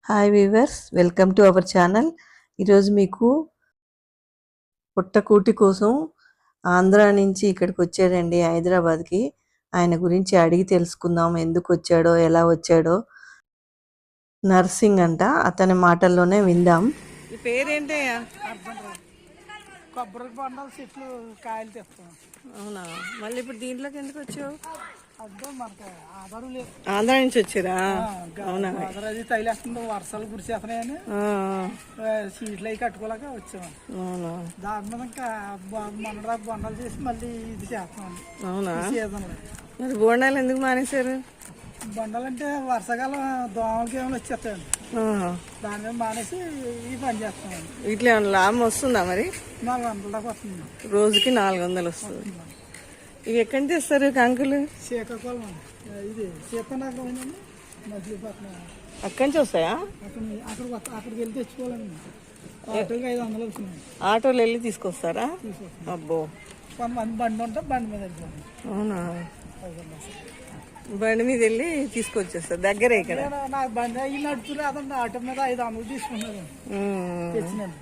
Hi weavers, welcome to our channel. ఈరోజు మీకు పుట్టకూటి కోసం ఆంధ్ర నుంచి ఇక్కడికి వచ్చాడండి హైదరాబాద్కి. ఆయన గురించి అడిగి తెలుసుకుందాం, ఎందుకు వచ్చాడో, ఎలా వచ్చాడో. నర్సింగ్ అంట, అతని మాటల్లోనే విందాం. ఈ పేరేంటయ్యా? కొబ్బరి బొండాలు చెట్లు కాయలు తెస్తాం. అవునా, మళ్ళీ ఇప్పుడు దీంట్లోకి ఎందుకు వచ్చావు? అదే మనకి ఆధారం లేదు. ఆంధ్ర నుంచి వచ్చారా? అవునా, అది తైలేస్తుంది, వర్షాలు కురిసేస్తున్నాయని సీట్లు అవి కట్టుకోలేక వచ్చాము. అవునా, దాని మీద ఇంకా మొన్నదాకా బొండాలు చేసి మళ్ళీ ఇది చేస్తాం. అవునా, సీజన్లో. మరి బోండాలు ఎందుకు మానేశారు? బొండాలంటే వర్షాకాలం దోమలకి ఏమైనా వచ్చేస్తాయండి, దాని మీద మానేసి ఈ పని చేస్తామండి. వీటిలో ఏమైనా లాభం వస్తుందా? మరి 400 దాకా వస్తుంది. రోజుకి 400 వస్తుంది. ఇవి ఎక్కడి నుంచి తెస్తారు కంకులు? శ్రీకాకుళం, ఇది సీతానగరం అయిందండి, మచిలీపట్నం. అక్కడి నుంచి వస్తాయా? అక్కడికి వెళ్ళి తెచ్చుకోవాలండి. ఆటోకి 500 అవుతుంది. ఆటోలో వెళ్ళి తీసుకొస్తారా? అబ్బో, కొంతమంది బండి ఉంటే బండి మీద వెళ్ళిపోయింది. అవునా, బండి మీద వెళ్ళి తీసుకొచ్చేస్తారు, దగ్గరే ఇక్కడ. నాకు బండి అయ్యి నడుపు రాదండి, ఆటో మీద 500 తీసుకున్నాను తెచ్చినండి.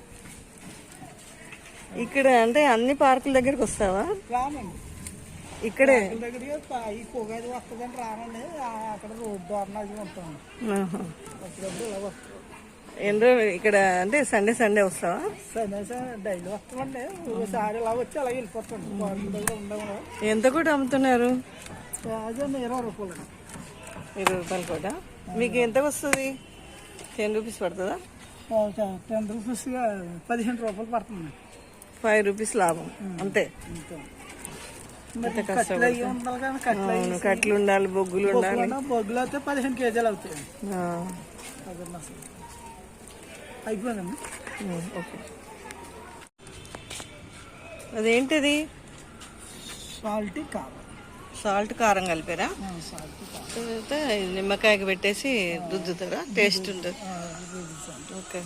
ఇక్కడ అంటే అన్ని పార్కుల దగ్గరికి వస్తావా? రానండి, ఇక్కడే దగ్గరికి ఈ పొగది వస్తుందని రానండి. అక్కడ రోడ్డు దోరణాలు ఉంటామండి. అప్పుడప్పుడు ఇలా వస్తాం. ఏంటో ఇక్కడ అంటే సండే వస్తావా? డైలీ వస్తామండి. ఒకసారి ఇలా వచ్చి అలా వెళ్ళిపోతాండి. పార్కుల దగ్గర ఉండవు. ఎంత కూడా అమ్ముతున్నారు? అదే 20 రూపాయలు. 20 రూపాయలు కూడా. మీకు ఎంత వస్తుంది? 10 రూపీస్ పడుతుందా? 10 రూపీస్గా 15 రూపాయలు పడుతుంది. 5 రూపీస్ లాభం అంతే. కట్లు ఉండాలి, బొగ్గులు ఉండాలి. బొగ్గులు అయితే 15 కేజీలు అవుతాయి. అయిపోయిందండి. ఓకే, అదేంటిది? సాల్ట్ కారం కలిపారా? తర్వాత నిమ్మకాయకి పెట్టేసి రుద్దుతారా? టేస్ట్ ఉంటుంది. ఓకే,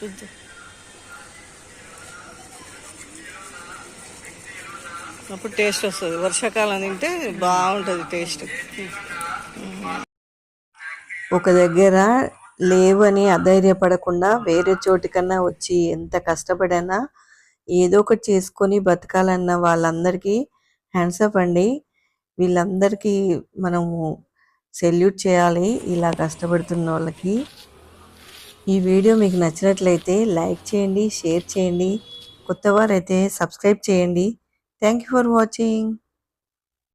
రుద్దు. అప్పుడు టేస్ట్ వస్తుంది. వర్షాకాలం తింటే బాగుంటుంది టేస్ట్. ఒక దగ్గర లేవని అధైర్యపడకుండా వేరే చోటికన్నా వచ్చి ఎంత కష్టపడైనా ఏదో ఒకటి చేసుకొని బతకాలన్న వాళ్ళందరికీ హ్యాండ్సప్ అండి. వీళ్ళందరికీ మనము సెల్యూట్ చేయాలి, ఇలా కష్టపడుతున్న వాళ్ళకి. ఈ వీడియో మీకు నచ్చినట్లయితే లైక్ చేయండి, షేర్ చేయండి. కొత్తవారైతే సబ్స్క్రైబ్ చేయండి. Thank you for watching.